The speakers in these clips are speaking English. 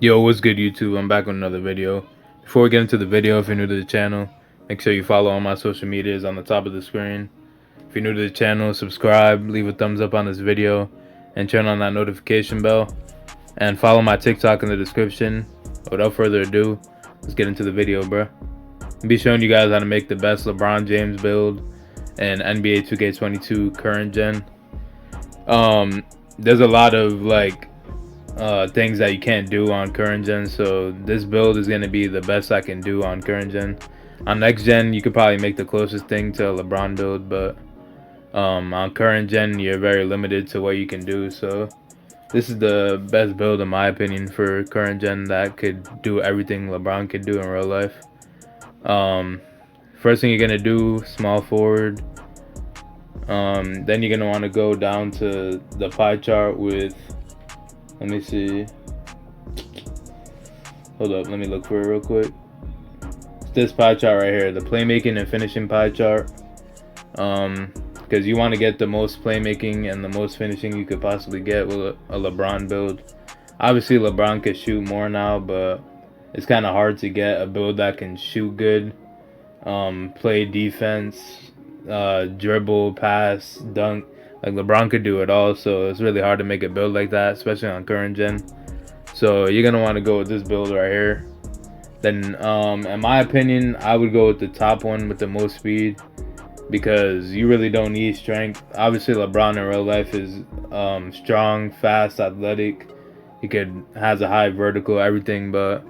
Yo, what's good YouTube? I'm back with another video. Before we get into the video, if you're new to the channel, make sure you follow all my social medias on the top of the screen. If you're new to the channel, subscribe, leave a thumbs up on this video, and turn on that notification bell. And follow my TikTok in the description. Without further ado, let's get into the video, bro. I'll be showing you guys how to make the best LeBron James build in NBA 2K22 current gen. There's a lot of things that you can't do on current gen, so this build is going to be the best I can do on current gen. On next gen, you could probably make the closest thing to a LeBron build, but on current gen, you're very limited to what you can do. So this is the best build in my opinion for current gen that could do everything LeBron could do in real life. First thing you're gonna do, small forward. Then you're gonna want to go down to the pie chart with, let me see, hold up, let me look for it real quick. It's this pie chart right here, the playmaking and finishing pie chart. Because you want to get the most playmaking and the most finishing you could possibly get with a LeBron build. Obviously LeBron can shoot more now, but it's kind of hard to get a build that can shoot good, play defense, dribble, pass, dunk. Like LeBron could do it all, so it's really hard to make a build like that, especially on current gen. So you're gonna want to go with this build right here. Then in my opinion, I would go with the top one with the most speed, because you really don't need strength. Obviously LeBron in real life is strong, fast, athletic. He has a high vertical, everything, but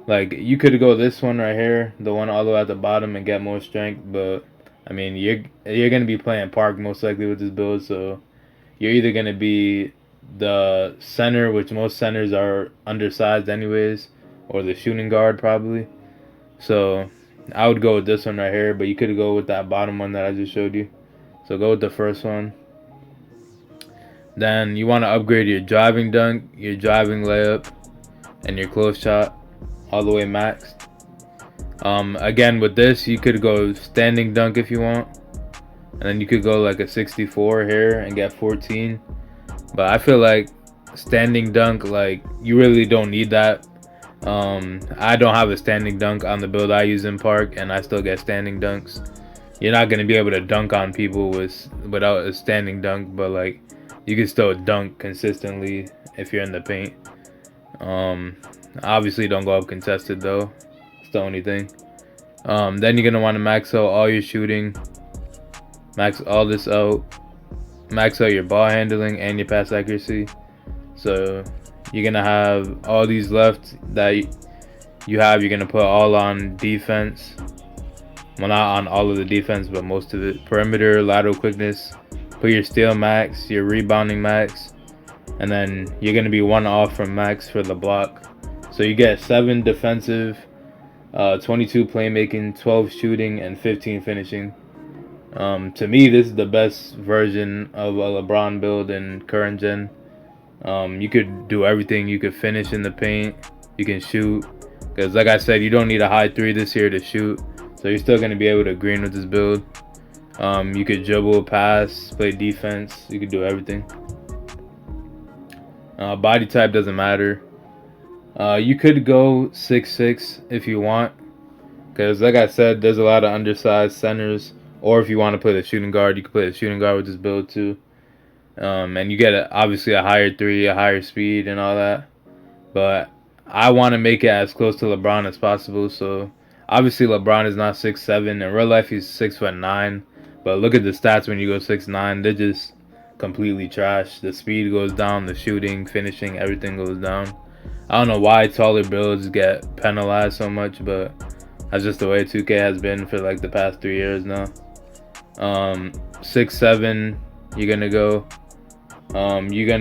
like you could go this one right here, the one all the way at the bottom, and get more strength. But I mean, you're gonna be playing park most likely with this build, so you're either gonna be the center, which most centers are undersized anyways, or the shooting guard probably. So I would go with this one right here, but you could go with that bottom one that I just showed you. So go with the first one. Then you want to upgrade your driving dunk, your driving layup, and your close shot all the way maxed. Again, with this, you could go standing dunk if you want, and then you could go like a 64 here and get 14. But I feel like standing dunk, like you really don't need that. I don't have a standing dunk on the build I use in park, and I still get standing dunks. You're not gonna be able to dunk on people without a standing dunk, but like you can still dunk consistently if you're in the paint. Obviously don't go up contested though. It's the only thing. Then you're gonna want to max out all your shooting, max all this out, max out your ball handling and your pass accuracy. So you're gonna have all these left that you're gonna put all on defense. Well, not on all of the defense, but most of it. Perimeter, lateral quickness. Put your steal max, your rebounding max, and then you're gonna be one off from max for the block. So you get 7 defensive, 22 playmaking, 12 shooting, and 15 finishing. To me, this is the best version of a LeBron build in current gen. You could do everything. You could finish in the paint. You can shoot. Because like I said, you don't need a high 3 this year to shoot. So you're still going to be able to green with this build. You could dribble, pass, play defense. You could do everything. Body type doesn't matter. You could go 6'6" if you want. Because like I said, there's a lot of undersized centers. Or if you want to play the shooting guard, you can play the shooting guard with this build too. And you get obviously a higher 3, a higher speed and all that. But I want to make it as close to LeBron as possible. So obviously LeBron is not 6'7". In real life he's 6'9". But look at the stats when you go 6'9". They're just completely trash. The speed goes down, the shooting, finishing, everything goes down. I don't know why taller builds get penalized so much, but that's just the way 2K has been for like the past 3 years now. 6'7", you're gonna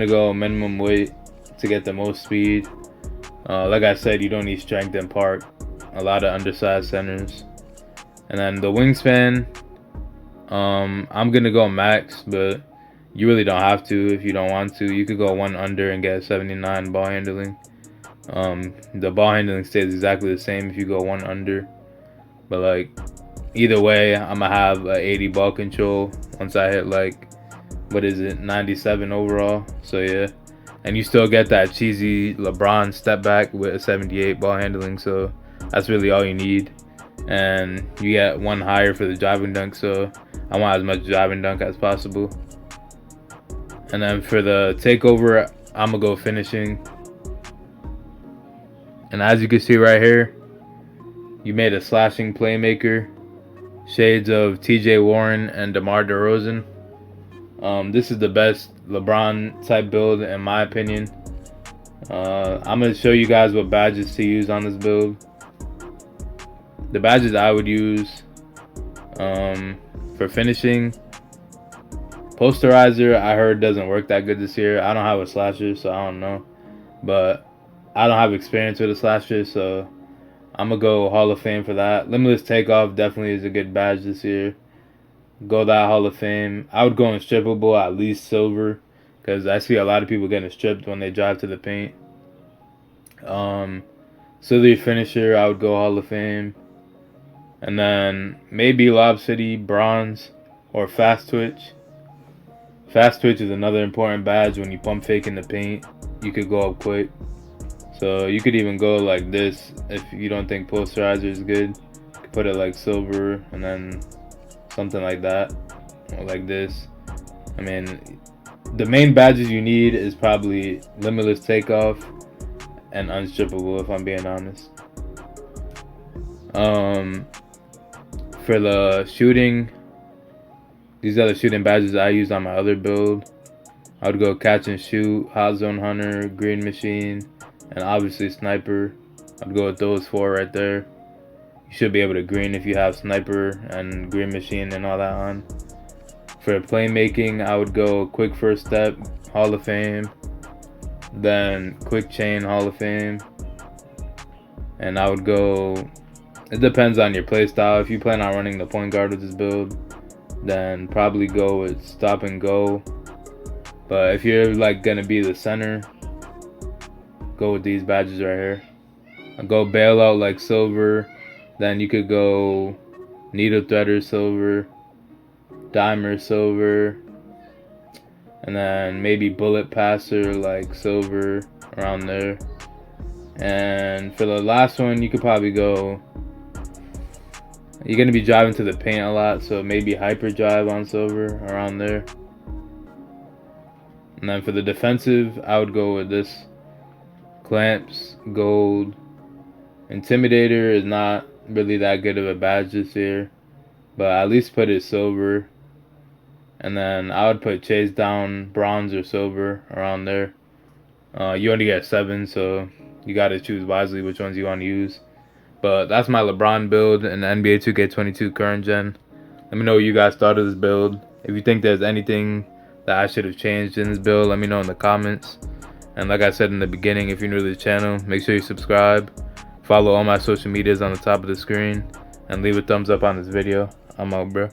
go minimum weight to get the most speed. Like I said, you don't need strength in park. A lot of undersized centers. And then the wingspan, I'm gonna go max, but you really don't have to if you don't want to. You could go 1 under and get 79 ball handling. The ball handling stays exactly the same if you go 1 under. But like either way, I'm gonna have a 80 ball control once I hit like, what is it, 97 overall. So yeah, and you still get that cheesy LeBron step back with a 78 ball handling. So that's really all you need, and you get one higher for the driving dunk. So I want as much driving dunk as possible. And then for the takeover, I'm gonna go finishing. And as you can see right here, you made a slashing playmaker, shades of TJ Warren and DeMar DeRozan. This is the best LeBron type build in my opinion. I'm going to show you guys what badges to use on this build. The badges I would use for finishing, posterizer I heard doesn't work that good this year. I don't have a slasher, so I don't know, but I don't have experience with a slasher, so I'm gonna go Hall of Fame for that. Limitless Takeoff definitely is a good badge this year. Go that Hall of Fame. I would go unstrippable, at least silver, because I see a lot of people getting stripped when they drive to the paint. Silly finisher, I would go Hall of Fame. And then maybe Lob City, bronze, or fast twitch. Fast twitch is another important badge. When you pump fake in the paint, you could go up quick. So you could even go like this if you don't think posterizer is good. You could put it like silver and then something like that, or like this. I mean, the main badges you need is probably Limitless Takeoff and Unstrippable, if I'm being honest. For the shooting, these are the shooting badges I used on my other build. I would go Catch and Shoot, Hot Zone Hunter, Green Machine, and obviously Sniper. I'd go with those four right there. You should be able to green if you have Sniper and Green Machine and all that on. For playmaking, I would go Quick First Step, Hall of Fame, then Quick Chain, Hall of Fame, and I would go, it depends on your play style. If you plan on running the point guard with this build, then probably go with Stop and Go. But if you're like gonna be the center, go with these badges right here. I'll go Bailout like silver, then you could go Needle Threader silver, Dimer silver, and then maybe Bullet Passer like silver around there. And for the last one, you could probably go, you're gonna be driving to the paint a lot, so maybe Hyper Drive on silver around there. And then for the defensive, I would go with this Clamps, gold. Intimidator is not really that good of a badge this year, but at least put it silver. And then I would put Chase Down, bronze or silver around there. You only get 7, so you got to choose wisely which ones you want to use. But that's my LeBron build in the NBA 2K22 current gen. Let me know what you guys thought of this build. If you think there's anything that I should have changed in this build, let me know in the comments. And like I said in the beginning, if you're new to the channel, make sure you subscribe. Follow all my social medias on the top of the screen. And leave a thumbs up on this video. I'm out, bro.